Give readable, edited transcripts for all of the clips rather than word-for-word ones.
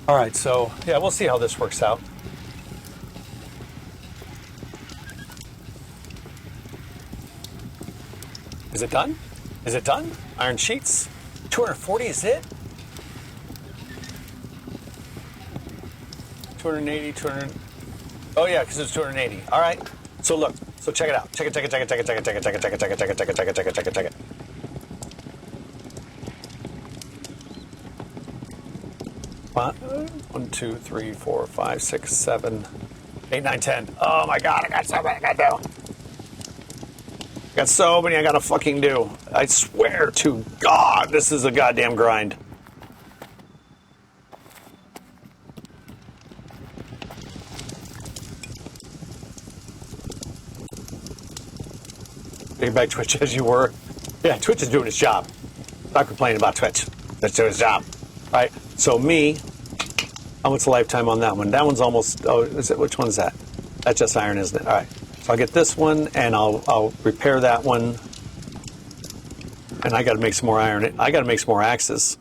All right, so yeah, we'll see how this works out. Is it done? Is it done? Iron sheets? 240 is it? 280, 200. Oh yeah, because it's 280. All right. So look. So check it out. Check it. Check it. Check it. Check it. Check it. Check it. Check it. Check it. Check it. Check it. Check it. Check it. Check it. Check it. Check it. One, two, three, four, five, six, 7, 8, 9, 10. Oh my God! I got so many I gotta do. I got so many I gotta fucking do. I swear to God, this is a goddamn grind. Take back Twitch as you were. Yeah, Twitch is doing its job. Not complaining about Twitch. That's doing its job. All right. So me, how much lifetime on that one? That one's almost. Oh, is it? Which one's that? That's just iron, isn't it? All right. So I'll get this one, and I'll repair that one, and I got to make some more iron. I got to make some more axes.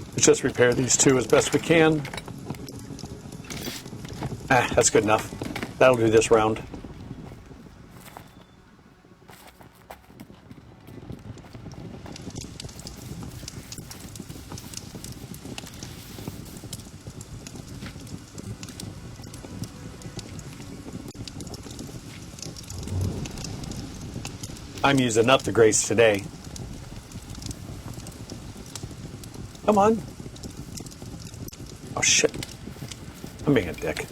Let's just repair these two as best we can. That's good enough. That'll do this round. I'm using up the grace today. Come on. Oh shit. I'm being a dick.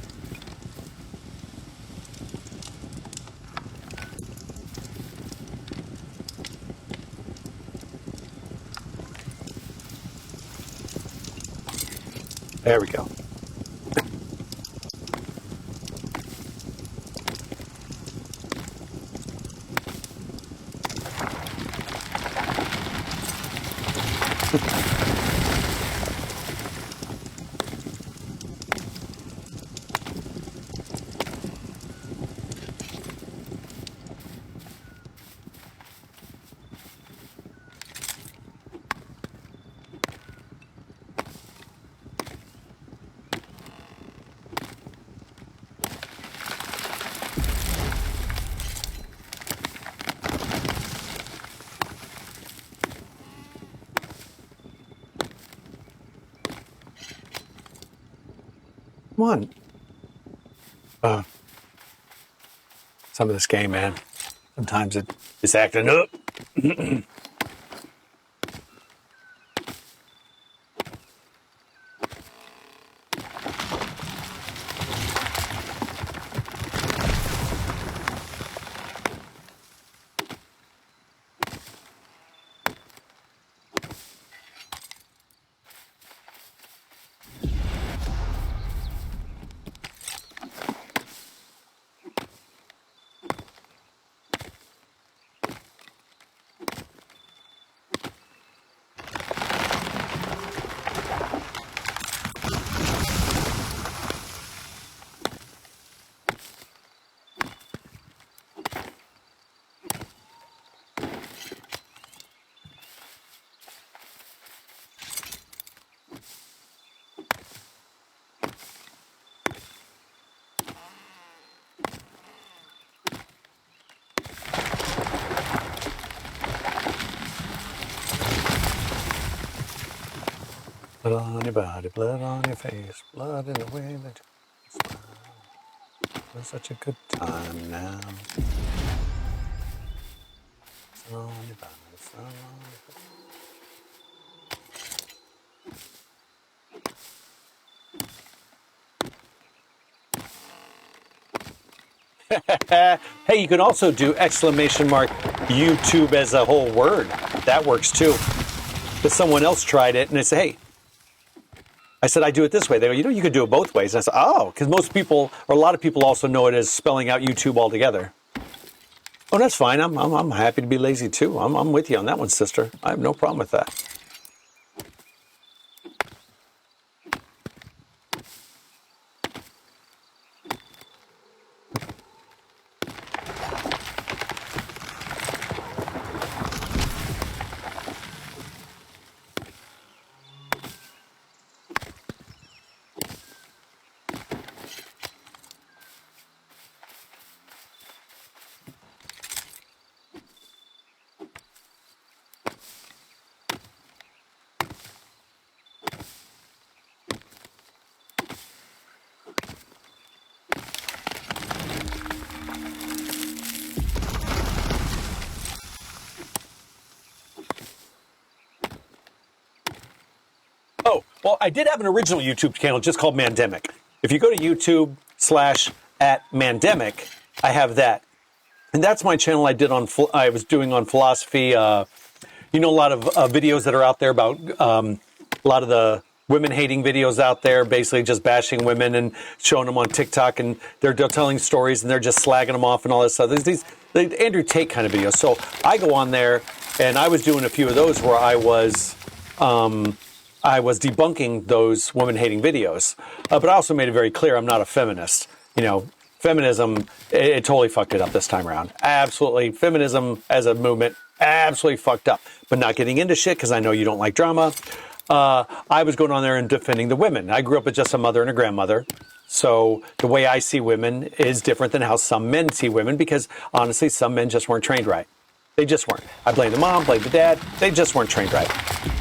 There we go. Come on. Some of this game, man. Sometimes it's acting up. Blood on your body, blood on your face, blood in the way that you smile. It's such a good time now. Sun on your body, sun on your face. Hey, you can also do exclamation mark YouTube as a whole word. That works too. But someone else tried it and they said, hey, I said, I do it this way. They go, you could do it both ways. And I said, oh, because most people, or a lot of people also know it as spelling out YouTube altogether. Oh, that's fine. I'm happy to be lazy too. I'm with you on that one, sister. I have no problem with that. Well, I did have an original YouTube channel just called Mandemikc. If you go to YouTube/@Mandemikc, I have that. And that's my channel I was doing on philosophy. You know, a lot of videos that are out there about a lot of the women-hating videos out there, basically just bashing women and showing them on TikTok, and they're telling stories and they're just slagging them off and all this stuff. There's these Andrew Tate kind of videos. So I go on there, and I was doing a few of those where I was debunking those women-hating videos. But I also made it very clear I'm not a feminist. You know, feminism, it totally fucked it up this time around. Absolutely. Feminism as a movement, absolutely fucked up. But not getting into shit because I know you don't like drama. I was going on there and defending the women. I grew up with just a mother and a grandmother. So the way I see women is different than how some men see women, because honestly, some men just weren't trained right. They just weren't. I blame the mom, blame the dad. They just weren't trained right.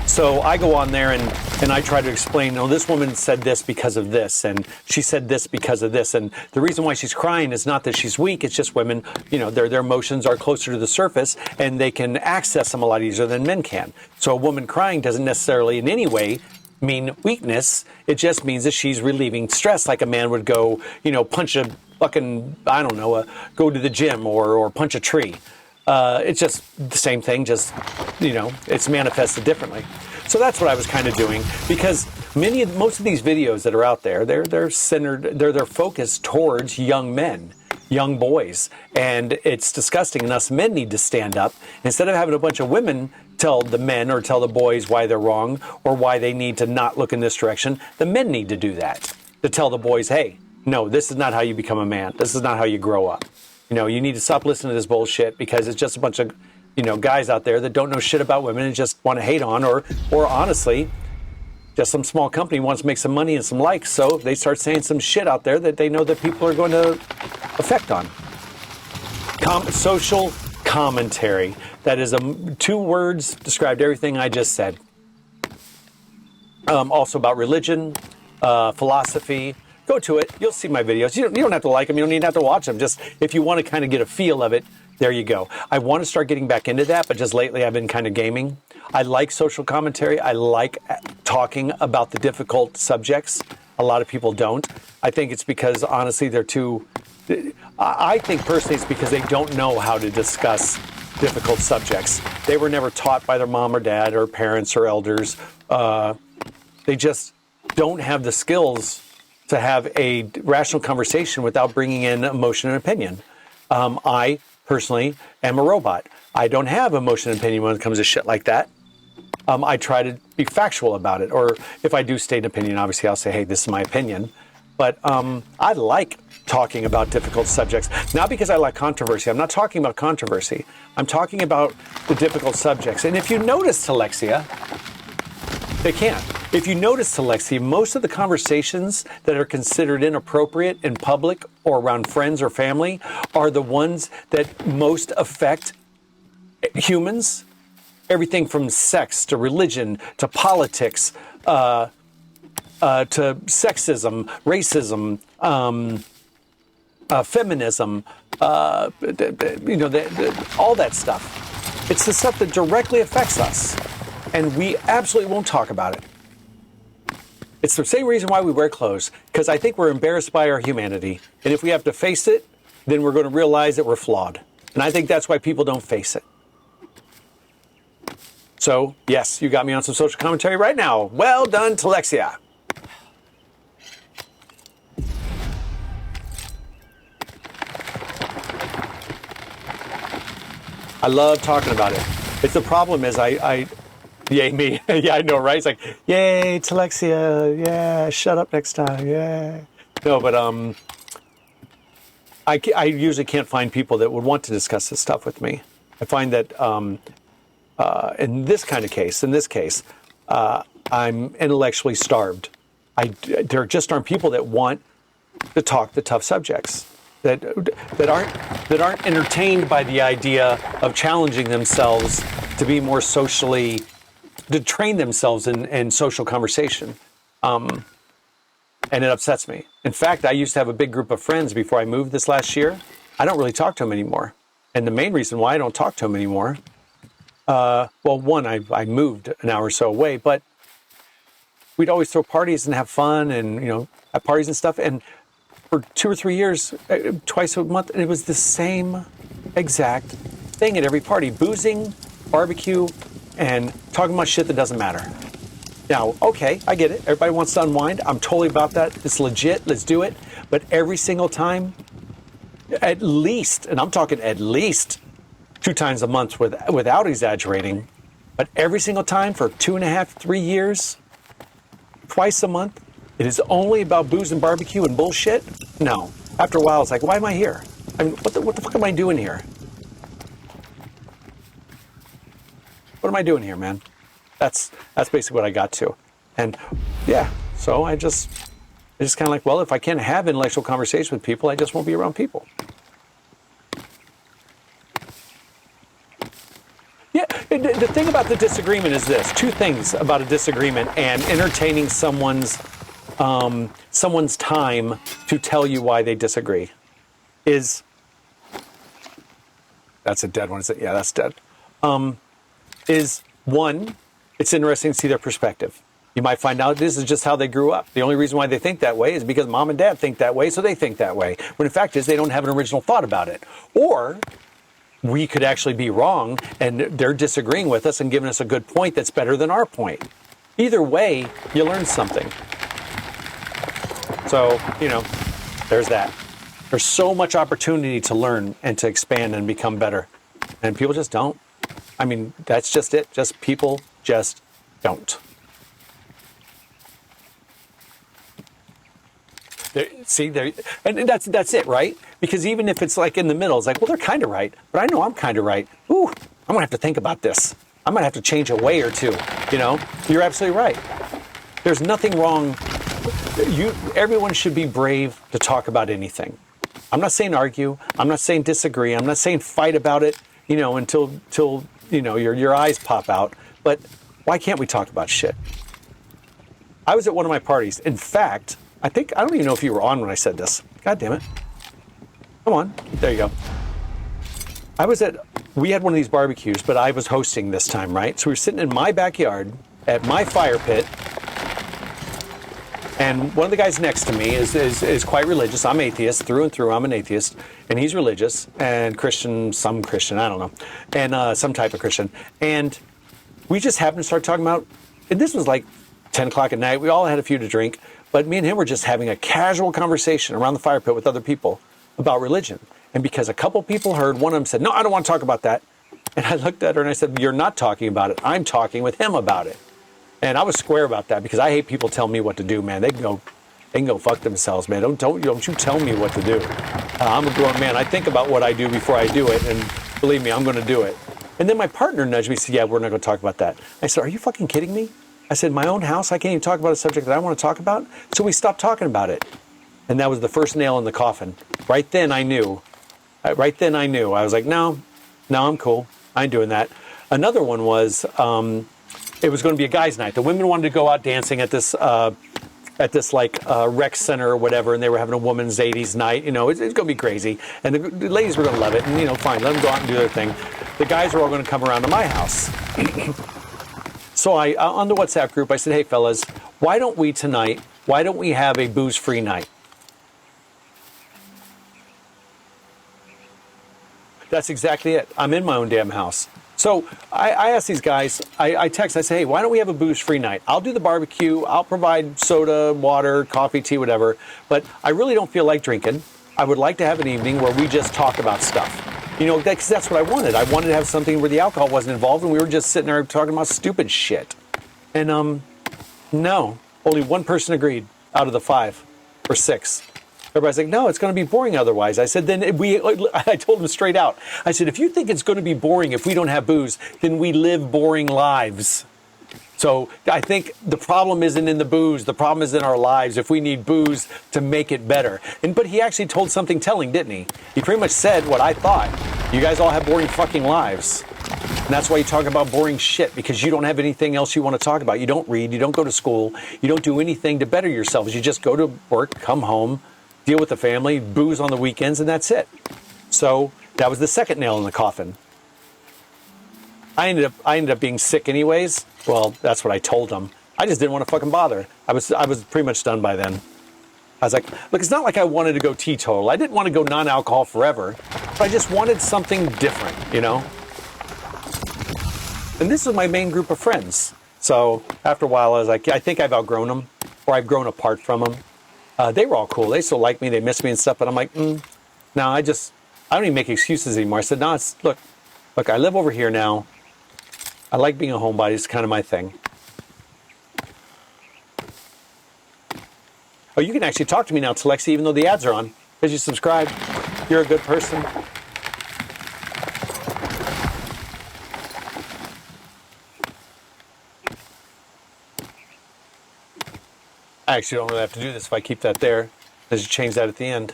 So I go on there and I try to explain, oh, this woman said this because of this, and she said this because of this. And the reason why she's crying is not that she's weak. It's just women, you know, their emotions are closer to the surface and they can access them a lot easier than men can. So a woman crying doesn't necessarily in any way mean weakness. It just means that she's relieving stress, like a man would go, you know, punch a fucking, I don't know, go to the gym or punch a tree. It's just the same thing, just, you know, it's manifested differently. So that's what I was kind of doing, because most of these videos that are out there, they're centered, they're focused towards young men, young boys, and it's disgusting. And us men need to stand up instead of having a bunch of women tell the men or tell the boys why they're wrong or why they need to not look in this direction. The men need to do that, to tell the boys, hey, no, this is not how you become a man. This is not how you grow up. You know, you need to stop listening to this bullshit, because it's just a bunch of, you know, guys out there that don't know shit about women and just want to hate on, or honestly, just some small company wants to make some money and some likes, so they start saying some shit out there that they know that people are going to affect on. Social commentary. That is 2 words, described everything I just said. Also about religion, philosophy. Go to it. You'll see my videos. You don't have to like them. You don't even have to watch them. Just if you want to kind of get a feel of it, there you go. I want to start getting back into that, but just lately I've been kind of gaming. I like social commentary. I like talking about the difficult subjects. A lot of people don't. I think it's because, honestly, they're too... I think personally it's because they don't know how to discuss difficult subjects. They were never taught by their mom or dad or parents or elders. They just don't have the skills to have a rational conversation without bringing in emotion and opinion. I personally am a robot. I don't have emotion and opinion when it comes to shit like that. I try to be factual about it, or if I do state an opinion, obviously I'll say, hey, this is my opinion. But I like talking about difficult subjects, not because I like controversy. I'm not talking about controversy. I'm talking about the difficult subjects. And if you notice, Alexia, they can't. If you notice, Alexia, most of the conversations that are considered inappropriate in public or around friends or family are the ones that most affect humans. Everything from sex to religion to politics to sexism, racism, feminism, you know, all that stuff. It's the stuff that directly affects us. And we absolutely won't talk about it. It's the same reason why we wear clothes, because I think we're embarrassed by our humanity. And if we have to face it, then we're going to realize that we're flawed. And I think that's why people don't face it. So, yes, you got me on some social commentary right now. Well done, Talexia. I love talking about it. It's the problem is yay me. Yeah, I know, right? It's like, yay, Talexia. Yeah, shut up next time. Yeah. No, but I usually can't find people that would want to discuss this stuff with me. I find that in this case, I'm intellectually starved. There just aren't people that want to talk the tough subjects, that aren't entertained by the idea of challenging themselves to be more socially, to train themselves in social conversation. And it upsets me. In fact, I used to have a big group of friends before I moved this last year. I don't really talk to them anymore. And the main reason why I don't talk to them anymore, well, one, I moved an hour or so away, but we'd always throw parties and have fun and, have parties and stuff. And for 2 or 3 years, twice a month, and it was the same exact thing at every party. Boozing, barbecue, and talking about shit that doesn't matter. Now, okay, I get it. Everybody wants to unwind. I'm totally about that. It's legit. Let's do it. But every single time, at least, and I'm talking at least 2 times a month without exaggerating, but every single time for 2.5, 3 years, twice a month, it is only about booze and barbecue and bullshit? No. After a while, it's like, why am I here? I mean, what the fuck am I doing here? What am I doing here, man? That's basically what I got to. And yeah, so I just kind of like, well, if I can't have intellectual conversation with people, I just won't be around people. Yeah, the thing about the disagreement is this. 2 things about a disagreement and entertaining someone's time to tell you why they disagree is... That's a dead one, is it? Yeah, that's dead. Is one, it's interesting to see their perspective. You might find out this is just how they grew up. The only reason why they think that way is because mom and dad think that way, so they think that way. When in fact is they don't have an original thought about it. Or we could actually be wrong and they're disagreeing with us and giving us a good point that's better than our point. Either way, you learn something. So, there's that. There's so much opportunity to learn and to expand and become better. And people just don't. I mean, that's just it. Just people just don't. And that's it, right? Because even if it's like in the middle, it's like, well, they're kind of right, but I know I'm kind of right. Ooh, I'm gonna have to think about this. I'm gonna have to change a way or two. You're absolutely right. There's nothing wrong. Everyone should be brave to talk about anything. I'm not saying argue. I'm not saying disagree. I'm not saying fight about it. Until your eyes pop out. But why can't we talk about shit? I was at one of my parties. In fact, I don't even know if you were on when I said this. God damn it. Come on. There you go. We had one of these barbecues, but I was hosting this time, right? So we were sitting in my backyard at my fire pit. And one of the guys next to me is quite religious. I'm atheist through and through. I'm an atheist. And he's religious and Christian, some Christian, I don't know. And some type of Christian. And we just happened to start talking about, and this was like 10 o'clock at night. We all had a few to drink. But me and him were just having a casual conversation around the fire pit with other people about religion. And because a couple people heard, one of them said, no, I don't want to talk about that. And I looked at her and I said, you're not talking about it. I'm talking with him about it. And I was square about that because I hate people telling me what to do, man. They can go fuck themselves, man. Don't you tell me what to do. I'm a grown man. I think about what I do before I do it, and believe me, I'm going to do it. And then my partner nudged me and said, yeah, we're not going to talk about that. I said, are you fucking kidding me? I said, my own house, I can't even talk about a subject that I want to talk about? So we stopped talking about it. And that was the first nail in the coffin. Right then I knew. I was like, no, I'm cool. I ain't doing that. Another one was... it was going to be a guys' night. The women wanted to go out dancing at this rec center or whatever, and they were having a women's 80s night. It's going to be crazy. And the ladies were going to love it. And, fine, let them go out and do their thing. The guys were all going to come around to my house. So on the WhatsApp group, I said, hey, fellas, why don't we have a booze-free night? That's exactly it. I'm in my own damn house. So I asked these guys, I text, I say, hey, why don't we have a booze-free night? I'll do the barbecue, I'll provide soda, water, coffee, tea, whatever, but I really don't feel like drinking. I would like to have an evening where we just talk about stuff. That's what I wanted. I wanted to have something where the alcohol wasn't involved and we were just sitting there talking about stupid shit. And no, only one person agreed out of the 5 or 6. Everybody's like, no, it's going to be boring otherwise. I said, I told them straight out. I said, if you think it's going to be boring if we don't have booze, then we live boring lives. So I think the problem isn't in the booze. The problem is in our lives if we need booze to make it better. But he actually told something telling, didn't he? He pretty much said what I thought. You guys all have boring fucking lives. And that's why you talk about boring shit, because you don't have anything else you want to talk about. You don't read. You don't go to school. You don't do anything to better yourselves. You just go to work, come home, deal with the family, booze on the weekends, and that's it. So that was the second nail in the coffin. I ended up being sick anyways. Well, that's what I told them. I just didn't want to fucking bother. I was pretty much done by then. I was like, look, it's not like I wanted to go teetotal. I didn't want to go non-alcohol forever, but I just wanted something different, you know? And this is my main group of friends. So after a while, I was like, I think I've outgrown them, or I've grown apart from them. They were all cool. They still like me. They miss me and stuff. But I'm like, no, I don't even make excuses anymore. I said, no, look, I live over here now. I like being a homebody. It's kind of my thing. Oh, you can actually talk to me now, Telexi, even though the ads are on, because you subscribed. You're a good person. I actually don't really have to do this if I keep that there. I just change that at the end.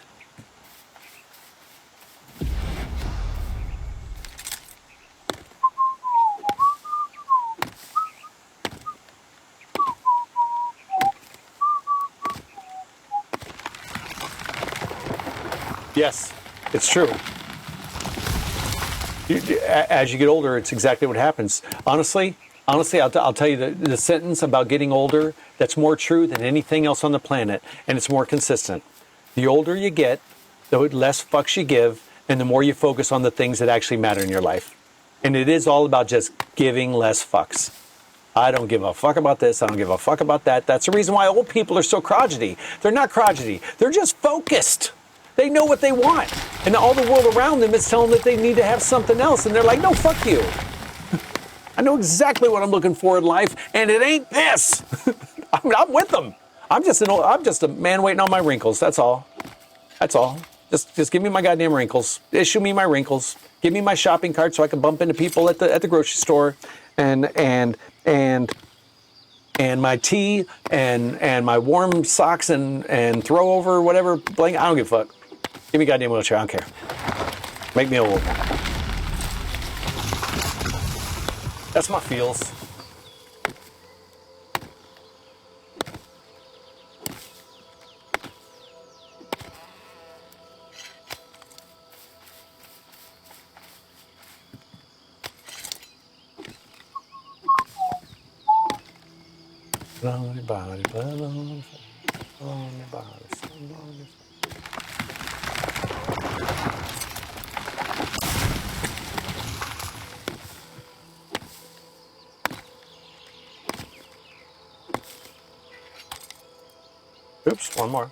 Yes, it's true. As you get older, it's exactly what happens. Honestly, I'll tell you the sentence about getting older that's more true than anything else on the planet, and it's more consistent. The older you get, the less fucks you give, and the more you focus on the things that actually matter in your life. And it is all about just giving less fucks. I don't give a fuck about this. I don't give a fuck about that. That's the reason why old people are so crotchety. They're not crotchety. They're just focused. They know what they want. And all the world around them is telling them that they need to have something else. And they're like, no, fuck you. I know exactly what I'm looking for in life, and it ain't this. I'm with them. I'm just a man waiting on my wrinkles. That's all. That's all. Just give me my goddamn wrinkles. Issue me my wrinkles. Give me my shopping cart so I can bump into people at the grocery store, and my tea and my warm socks and throw over whatever blanket. I don't give a fuck. Give me a goddamn wheelchair. I don't care. Make me old. That's my feels. Blood on your body, blood on your body, blood on your Oops, one more.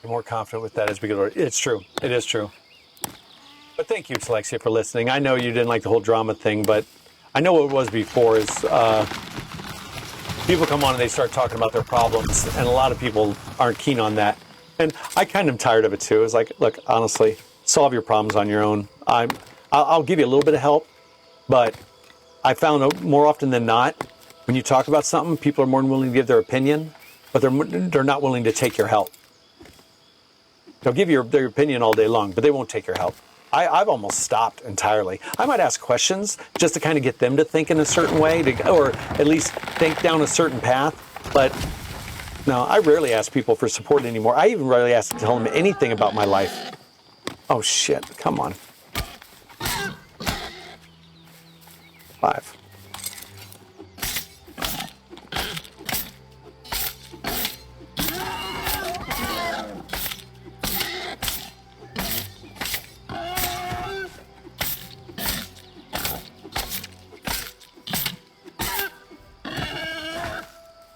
Be more confident with that as we go. It's true. It is true. But thank you, Alexia, for listening. I know you didn't like the whole drama thing, but I know what it was before is people come on and they start talking about their problems, and a lot of people aren't keen on that. And I kind of tired of it too. It's like, look, honestly, solve your problems on your own. I'll give you a little bit of help, but I found more often than not, when you talk about something, people are more than willing to give their opinion, but they're not willing to take your help. They'll give you their opinion all day long, but they won't take your help. I've almost stopped entirely. I might ask questions just to kind of get them to think in a certain way, or at least think down a certain path. But no, I rarely ask people for support anymore. I even rarely ask to tell them anything about my life. Oh shit, come on. 5.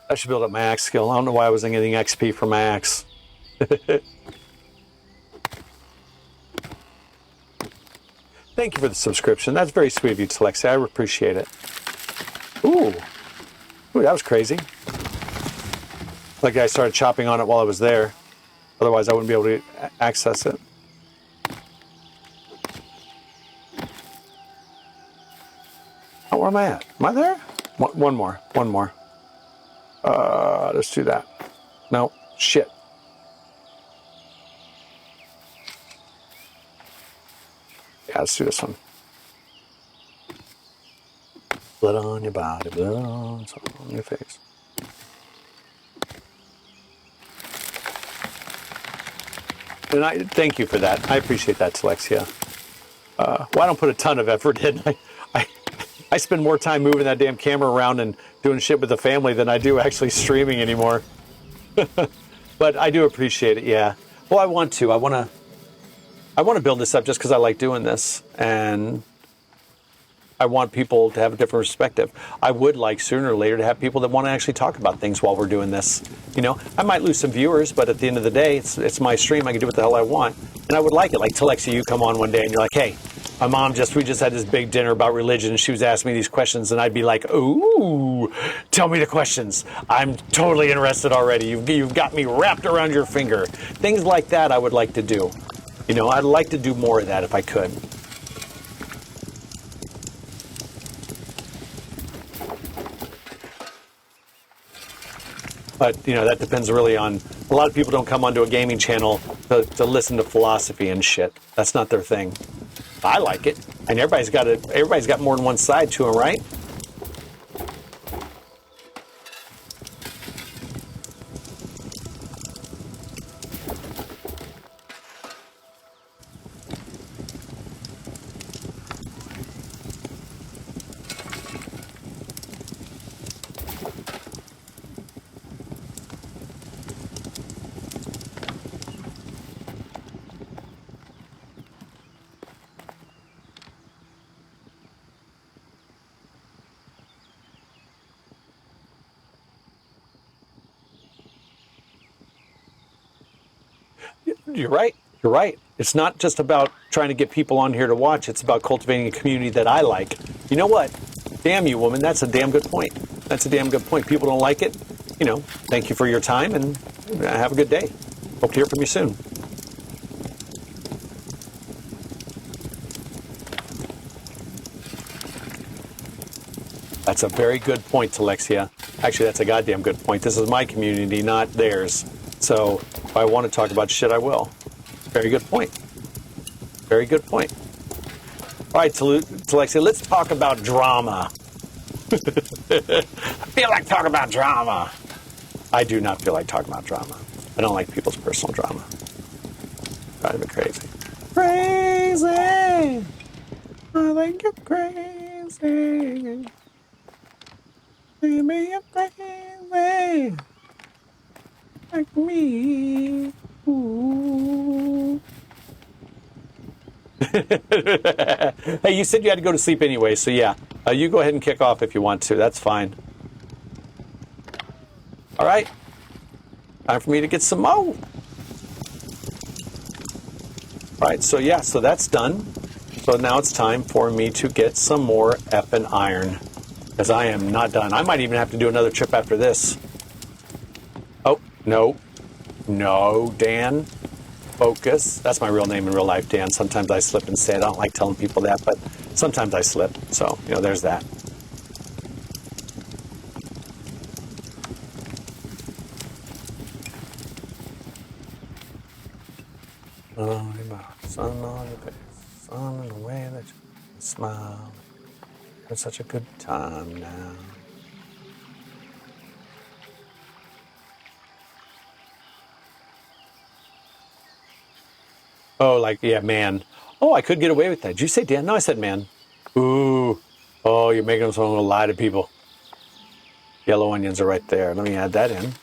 I should build up my axe skill. I don't know why I wasn't getting XP for my axe. Thank you for the subscription. That's very sweet of you, Telexi. I appreciate it. Ooh, that was crazy. Like I started chopping on it while I was there. Otherwise, I wouldn't be able to access it. Oh, where am I at? Am I there? One more. Let's do that. No, shit. Yeah, let's do this one. Blood on your body, blood on your face. And I thank you for that. I appreciate that, Telexia. Well, I don't put a ton of effort in. I spend more time moving that damn camera around and doing shit with the family than I do actually streaming anymore. But I do appreciate it, yeah. Well, I want to. I want to build this up just because I like doing this, and I want people to have a different perspective. I would like sooner or later to have people that want to actually talk about things while we're doing this. You know, I might lose some viewers, but at the end of the day, it's my stream. I can do what the hell I want, and I would like it. Like Telexia, you come on one day and you're like, "Hey, my mom we just had this big dinner about religion, and she was asking me these questions," and I'd be like, "Ooh, tell me the questions. I'm totally interested already. You've got me wrapped around your finger." Things like that I would like to do. You know, I'd like to do more of that if I could. But, you know, that depends really on, a lot of people don't come onto a gaming channel to listen to philosophy and shit. That's not their thing. I like it. And everybody's got more than one side to them, right? You're right. You're right. It's not just about trying to get people on here to watch. It's about cultivating a community that I like. You know what? Damn you, woman. That's a damn good point. That's a damn good point. People don't like it. You know, thank you for your time and have a good day. Hope to hear from you soon. That's a very good point, Telexia. Actually, that's a goddamn good point. This is my community, not theirs. So if I want to talk about shit, I will. Very good point. Very good point. All right, Telexia, let's talk about drama. I feel like talking about drama. I do not feel like talking about drama. I don't like people's personal drama. Drives me crazy. Crazy! I think you're crazy. Maybe you're crazy. Like me. Ooh. Hey, you said you had to go to sleep anyway, so yeah. You go ahead and kick off if you want to. That's fine. All right. Time for me to get some more. All right, so yeah, so that's done. So now it's time for me to get some more effing iron, because I am not done. I might even have to do another trip after this. Oh, no. No, Dan. Focus. That's my real name in real life, Dan. Sometimes I slip and say it. I don't like telling people that, but sometimes I slip. So, you know, there's that. Sun on your face, sun in the way that you smile. It's such a good time now. Oh, like, yeah, man. Oh, I could get away with that. Did you say Dan? No, I said man. Ooh. Oh, you're making them someone to lie to people. Yellow onions are right there. Let me add that in.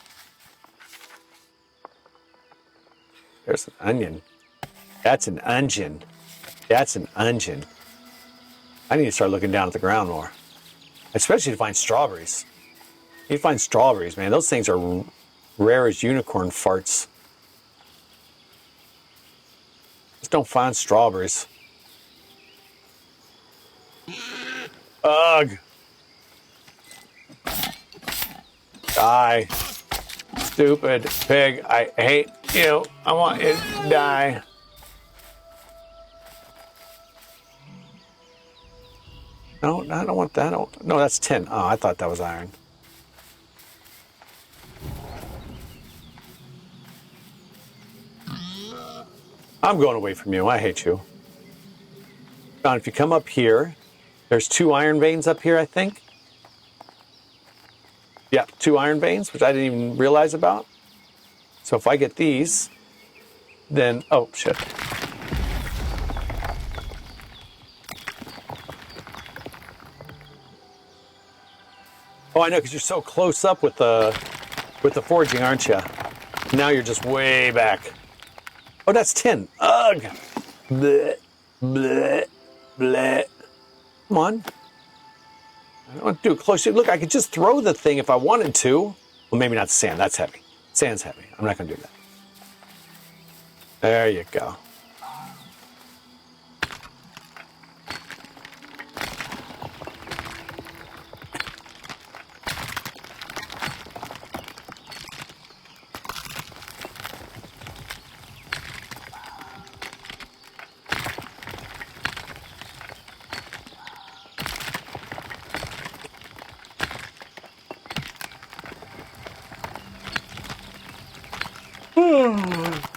There's an onion. That's an onion. That's an onion. I need to start looking down at the ground more. Especially to find strawberries. You need to find strawberries, man. Those things are rare as unicorn farts. Just don't find strawberries. Ugh. Die. Stupid pig. I hate you. I want you to die. No, I don't want that. No, that's tin. Oh, I thought that was iron. I'm going away from you. I hate you. John, if you come up here, there's 2 iron veins up here, I think. Yeah, 2 iron veins, which I didn't even realize about. So if I get these, then... Oh, shit. Oh, I know, because you're so close up with the forging, aren't you? Now you're just way back. Oh, that's tin. Ugh. Bleh, bleh, bleh. Come on. I don't want to do it close. Look, I could just throw the thing if I wanted to. Well, maybe not sand. That's heavy. Sand's heavy. I'm not going to do that. There you go.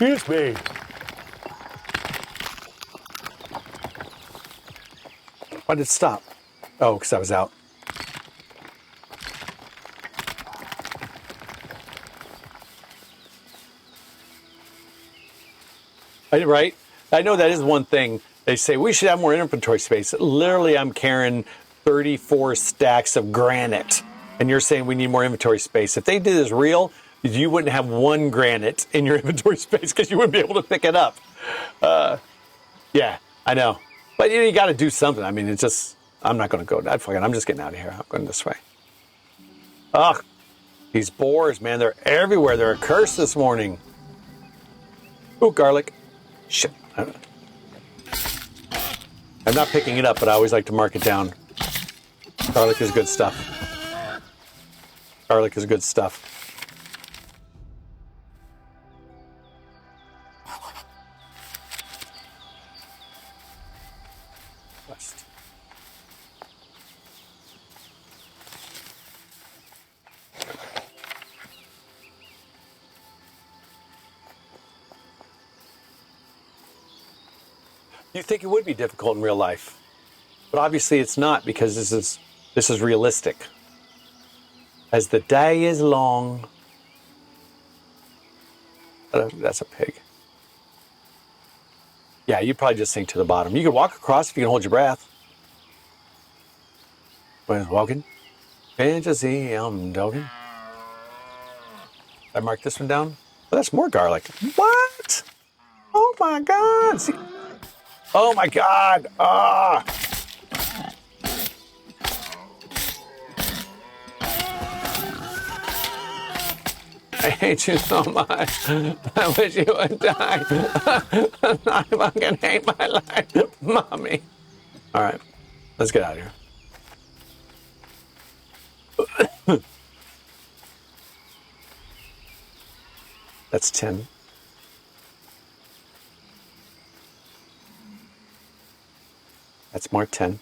Excuse me. Why did it stop? Oh, because I was out. Right? I know that is one thing. They say we should have more inventory space. Literally, I'm carrying 34 stacks of granite. And you're saying we need more inventory space. If they did this real, you wouldn't have one granite in your inventory space because you wouldn't be able to pick it up. Yeah, I know. But you got to do something. I mean, it's just, I'm not going to go. I'm just getting out of here. I'm going this way. Ugh, these boars, man, they're everywhere. They're a curse this morning. Ooh, garlic. Shit. I'm not picking it up, but I always like to mark it down. Garlic is good stuff. Garlic is good stuff. West. You think it would be difficult in real life, but obviously it's not because this is realistic. As the day is long. That's a pig. Yeah, you'd probably just sink to the bottom. You could walk across if you can hold your breath. When walking, fantasy, I'm dogging. I mark this one down. Oh, that's more garlic. What? Oh my God! See? Oh my God! Ah! I hate you so much. I wish you would die. I fucking hate my life, mommy. All right, let's get out of here. That's 10. That's more 10.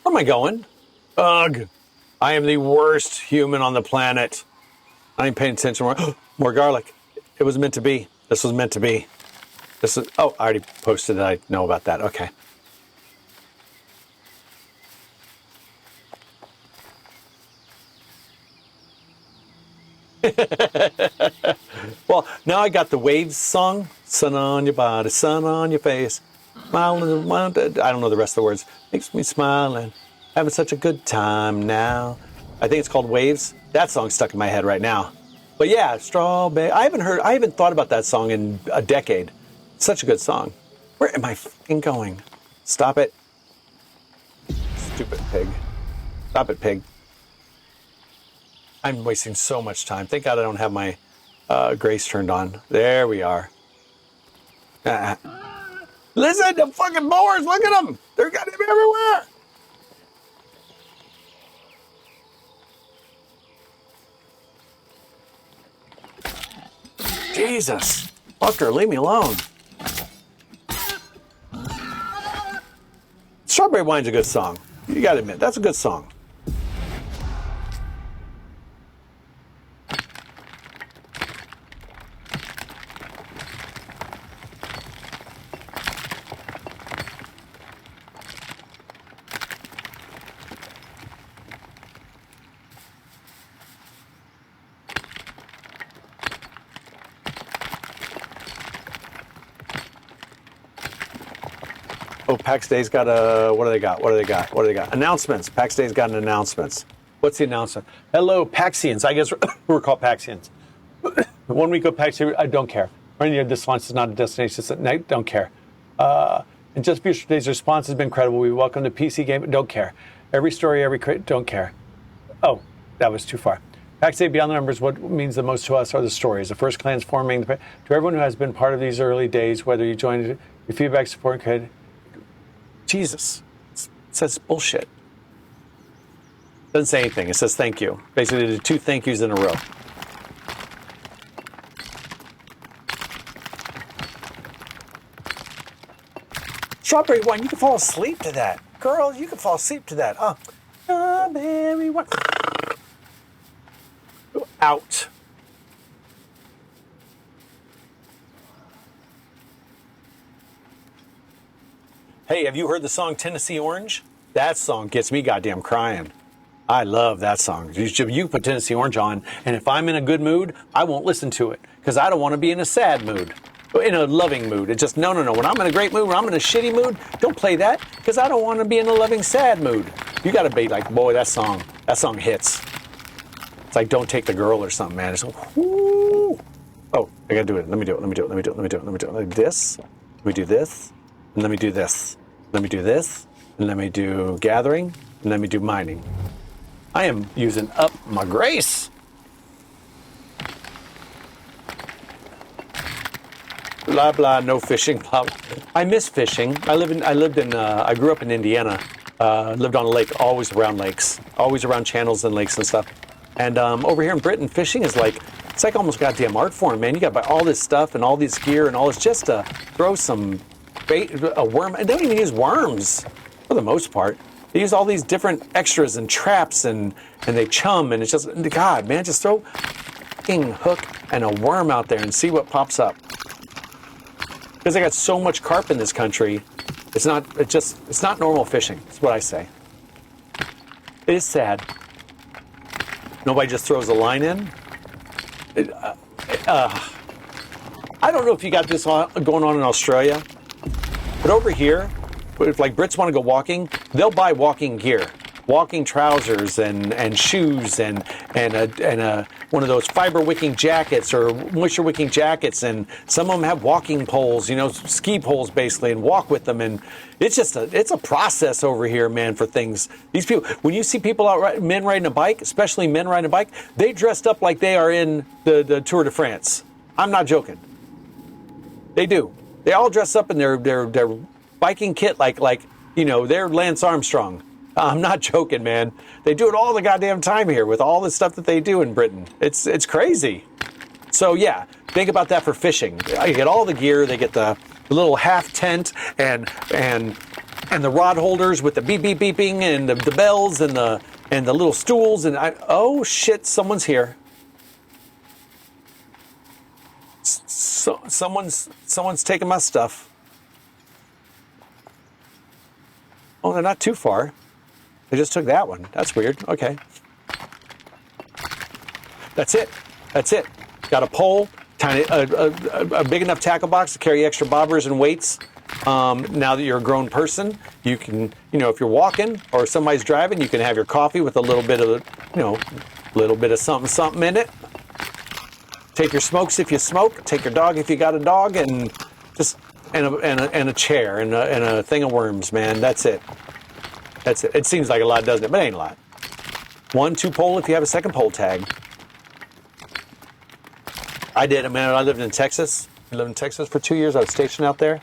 Where am I going? Ugh. I am the worst human on the planet. I ain't paying attention more. More garlic. It was meant to be. This was meant to be. This is. Oh, I already posted it. I know about that. Okay. Well, now I got the Waves song. Sun on your body, sun on your face. Smile in the mountain. I don't know the rest of the words. Makes me smile and having such a good time now. I think it's called Waves. That song's stuck in my head right now. But yeah, Strawberry. I haven't thought about that song in a decade. It's such a good song. Where am I fucking going? Stop it. Stupid pig. Stop it, pig. I'm wasting so much time. Thank God I don't have my grace turned on. There we are. Listen to fucking boars. Look at them. They're got him everywhere. Jesus. Fucker, leave me alone. Strawberry Wine's a good song. You gotta admit, that's a good song. Oh, Pax Day's got a, what do they got? What do they got? What do they got? Announcements. Pax Day's got an announcements. What's the announcement? Hello, Paxians. I guess we're called Paxians. 1 week of Pax Day, I don't care. This launch is not a destination, it's a night, don't care. And just for today's response has been incredible. We welcome the PC game, don't care. Every story, every crate, don't care. Oh, that was too far. Pax Day Beyond the Numbers, what means the most to us are the stories. The first clans forming, to everyone who has been part of these early days, whether you joined, your feedback, support, could. Jesus. It says bullshit. Doesn't say anything. It says thank you. Basically, did 2 thank yous in a row. Strawberry wine, you can fall asleep to that. Girl, you can fall asleep to that. Strawberry wine. Out. Hey, have you heard the song Tennessee Orange? That song gets me goddamn crying. I love that song. You put Tennessee Orange on, and if I'm in a good mood, I won't listen to it because I don't want to be in a sad mood, in a loving mood. It's just, no. When I'm in a great mood, when I'm in a shitty mood, don't play that because I don't want to be in a loving, sad mood. You got to be like, boy, that song hits. It's like Don't Take the Girl or something, man. It's like, whoo. Oh, I got to do it. Let me do it. Let me do it. Like this. Let me do this. And let me do this. Let me do this. And let me do gathering. And let me do mining. I am using up my grace. Blah blah, no fishing. Blah, blah. I miss fishing. I grew up in Indiana. Lived on a lake, always around lakes, always around channels and lakes and stuff. And over here in Britain, fishing is like, it's like almost goddamn art form, man. You got to buy all this stuff and all this gear and all this just to throw some bait, a worm. And they don't even use worms for the most part. They use all these different extras and traps and they chum, and it's just, God, man, just throw a fucking hook and a worm out there and see what pops up. Because they got so much carp in this country, it's not normal fishing. That's what I say. It is sad. Nobody just throws a line in. I don't know if you got this going on in Australia, but over here, if like Brits want to go walking, they'll buy walking gear, walking trousers and shoes and one of those fiber wicking jackets or moisture wicking jackets, and some of them have walking poles, ski poles basically, and walk with them. And it's a process over here, man, for things. These people, when you see people out, men riding a bike, especially men riding a bike, they dressed up like they are in the Tour de France. I'm not joking. They do. They all dress up in their biking kit like they're Lance Armstrong. I'm not joking, man. They do it all the goddamn time here with all the stuff that they do in Britain. It's crazy. So yeah, think about that for fishing. You get all the gear. They get the little half tent and the rod holders with the beep beep beeping and the bells and the little stools oh shit, someone's here. Someone's taking my stuff. Oh, they're not too far. They just took that one. That's weird. Okay. That's it. Got a pole, tiny, a big enough tackle box to carry extra bobbers and weights. Now that you're a grown person, you can, if you're walking or somebody's driving, you can have your coffee with a little bit of, something in it. Take your smokes if you smoke. Take your dog if you got a dog, and just and a chair and a thing of worms, man. That's it. It seems like a lot, doesn't it? But it ain't a lot. 1, 2 pole if you have a second pole tag. I did it, man. I lived in Texas. For 2 years. I was stationed out there.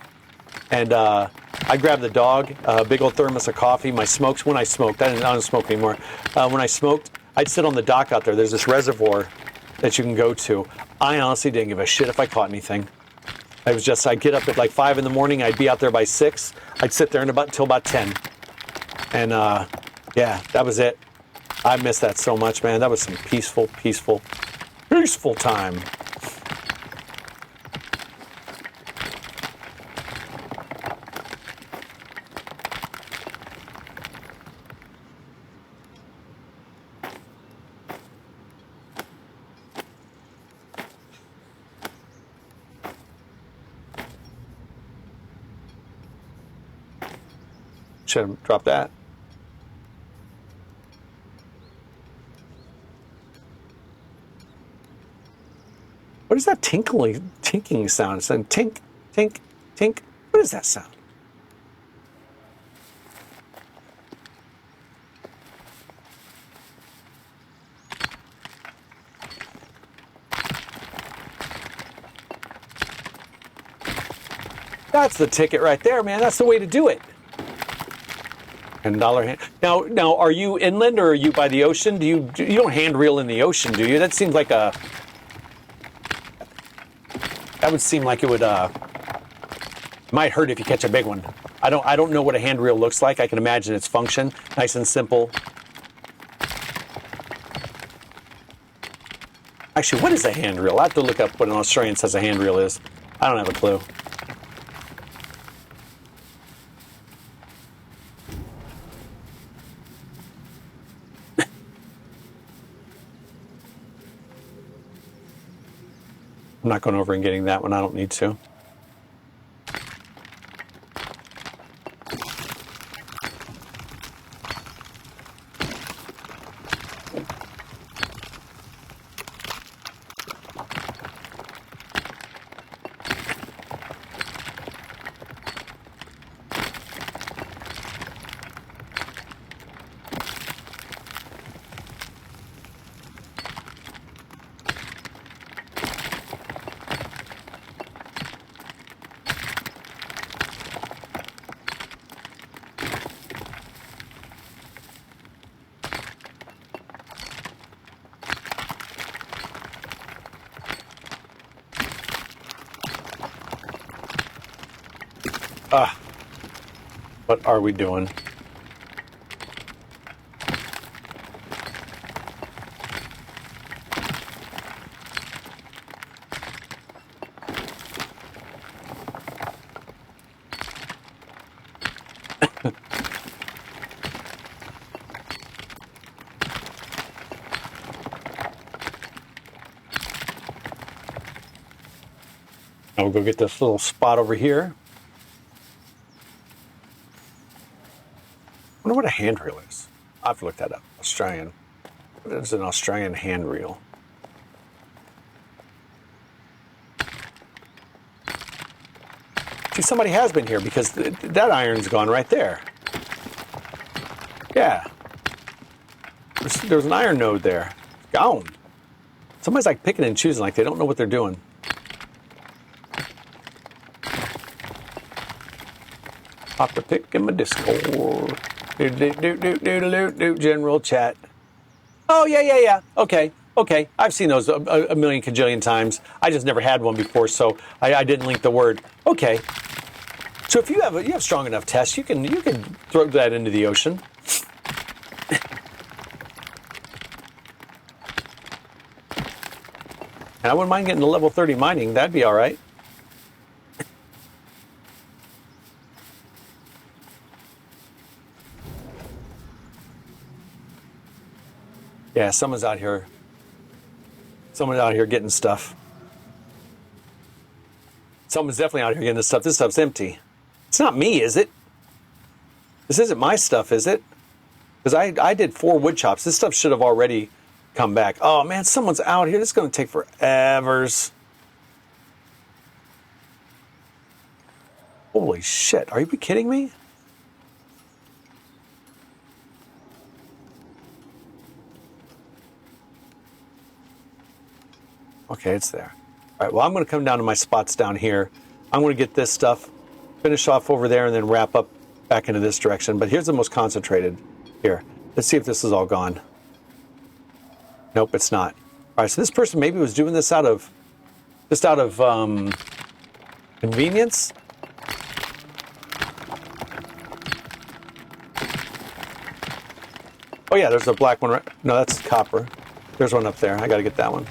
And I grabbed the dog, a big old thermos of coffee, my smokes. When I smoked, I don't smoke anymore. When I smoked, I'd sit on the dock out there. There's this reservoir that you can go to. I honestly didn't give a shit if I caught anything. I'd get up at like 5 in the morning. I'd be out there by 6. I'd sit there until about 10. And yeah, that was it. I miss that so much, man. That was some peaceful time. Should have dropped that. What is that tinking sound? It's saying tink, tink, tink. What is that sound? That's the ticket right there, man. That's the way to do it. $10 hand. Now, are you inland or are you by the ocean? You don't hand reel in the ocean, do you? That seems like that would seem like it would might hurt if you catch a big one. I don't know what a hand reel looks like. I can imagine its function, nice and simple. Actually, what is a hand reel? I have to look up what an Australian says a hand reel is. I don't have a clue. I'm not going over and getting that one. I don't need to. What are we doing? Now we'll go get this little spot over here. I wonder what a hand reel is. I've looked that up. Australian. What is an Australian hand reel? See, somebody has been here because that iron's gone right there. Yeah. There's an iron node there. It's gone. Somebody's like picking and choosing, like they don't know what they're doing. Pop the pick in my Discord. Do general chat. Oh, yeah. Okay. I've seen those a million cajillion times. I just never had one before, so I didn't link the word. Okay. So if you have strong enough tests, you can throw that into the ocean. And I wouldn't mind getting to level 30 mining. That'd be all right. Yeah, someone's out here. Someone's out here getting stuff. Someone's definitely out here getting this stuff. This stuff's empty. It's not me, is it? This isn't my stuff, is it? Because I did 4 wood chops. This stuff should have already come back. Oh, man, someone's out here. This is going to take forever. Holy shit. Are you kidding me? Okay, it's there. All right, well, I'm going to come down to my spots down here. I'm going to get this stuff, finish off over there, and then wrap up back into this direction. But here's the most concentrated. Here, let's see if this is all gone. Nope, it's not. All right, so this person maybe was doing this out of convenience. Oh yeah, there's a black one. No, that's copper. There's one up there. I got to get that one.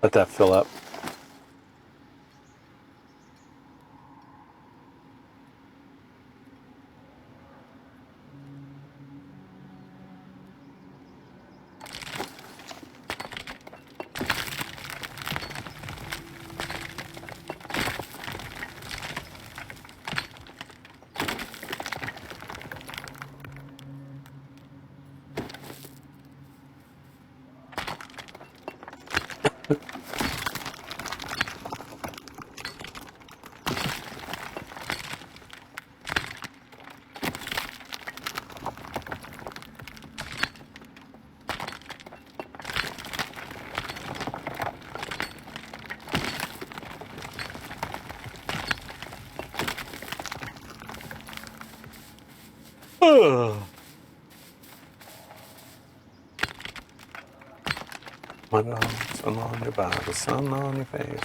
Let that fill up. Sun on your body, sun on your face.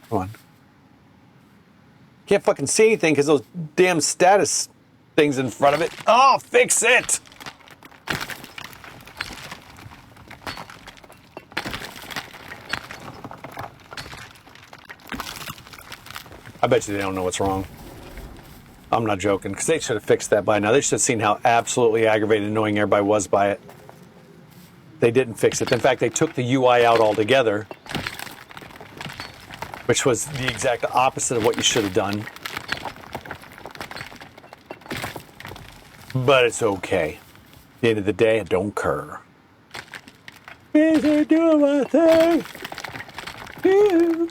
Come on. Can't fucking see anything because those damn status things in front of it. Oh, fix it! I bet you they don't know what's wrong. I'm not joking, because they should have fixed that by now. They should have seen how absolutely aggravated and annoying everybody was by it. They didn't fix it. In fact, they took the UI out altogether, which was the exact opposite of what you should have done. But it's okay. At the end of the day, I don't care. Busy doing my thing. Yeah.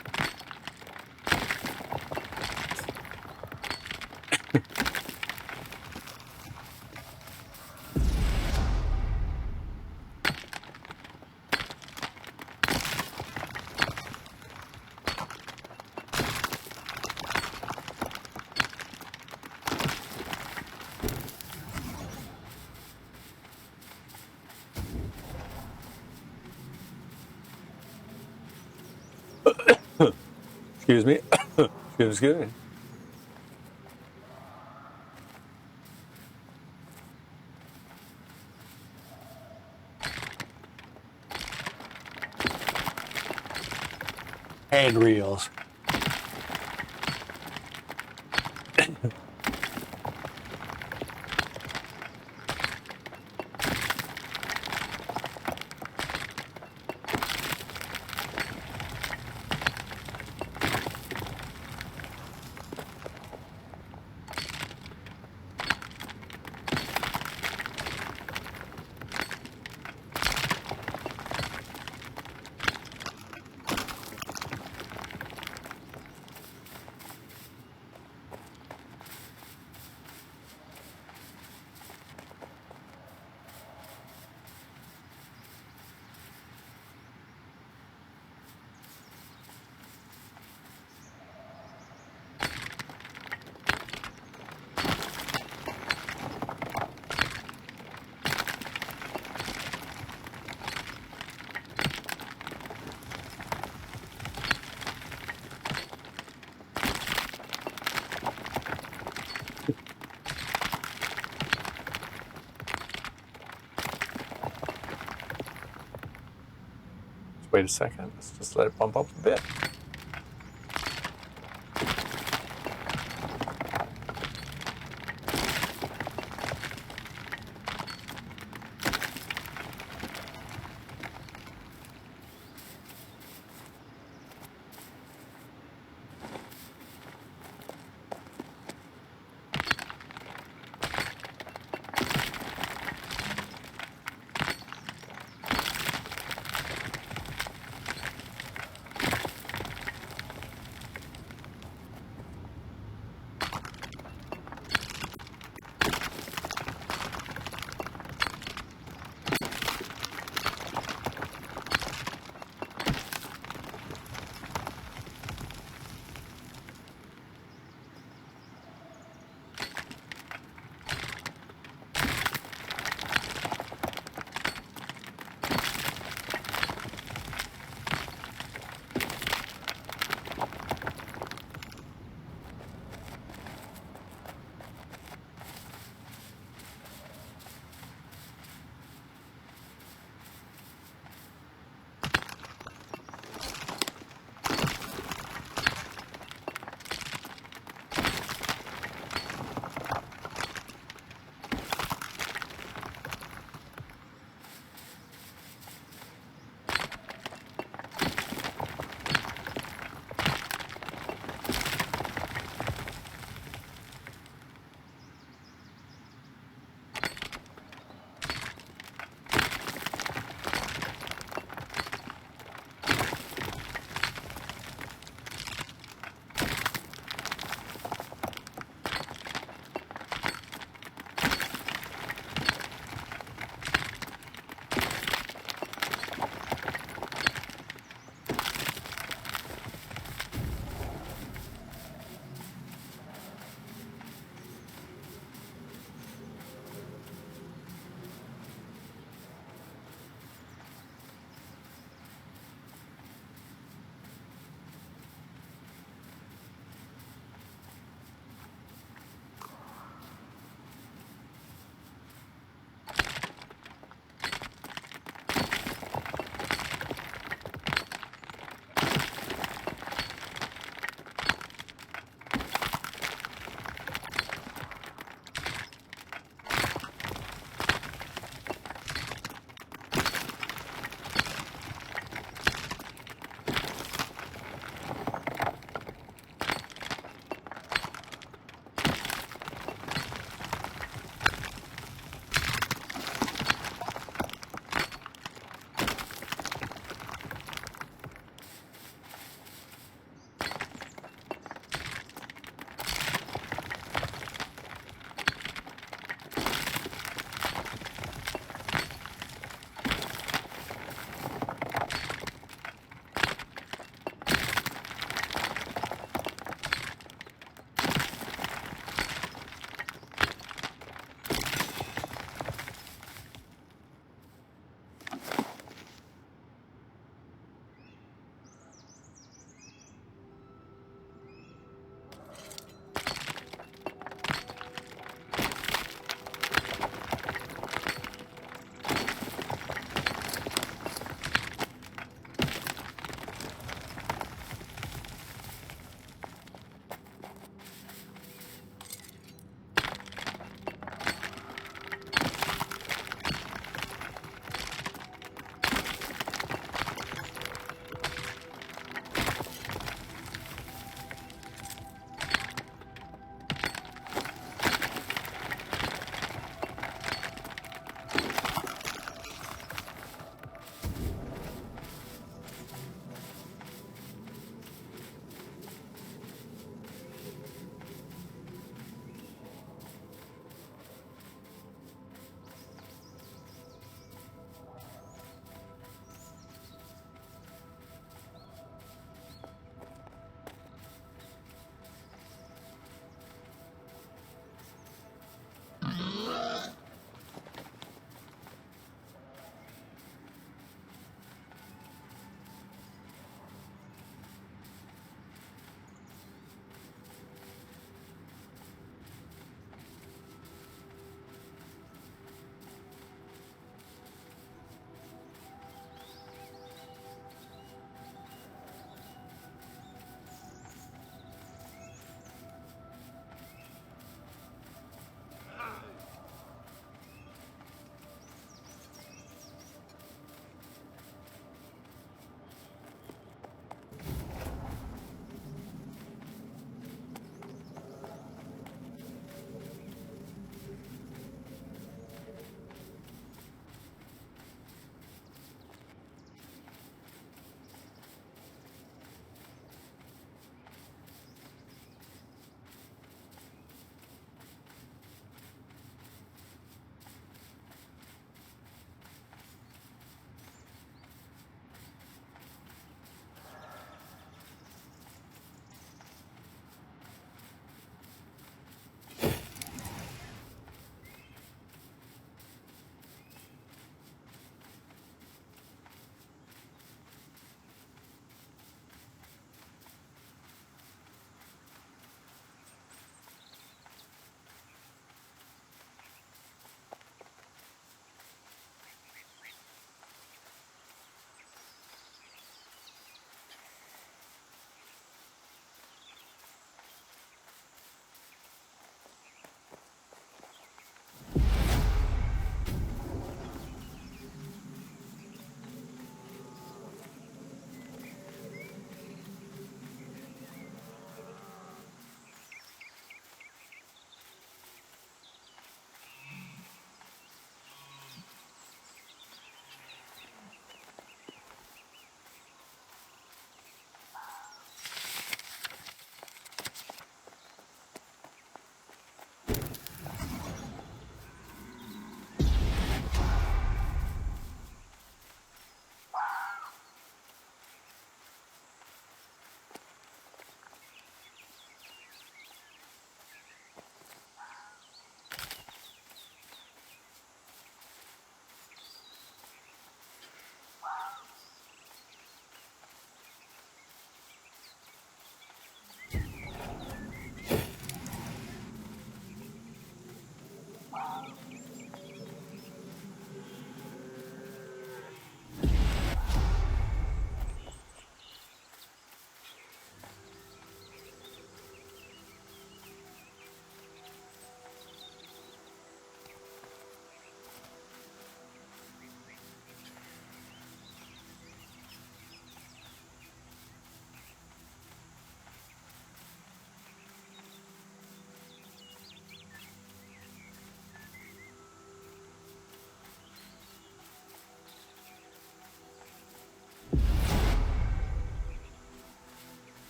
Excuse me. Excuse me. Hand reels. Wait a second. Let's just let it bump up a bit.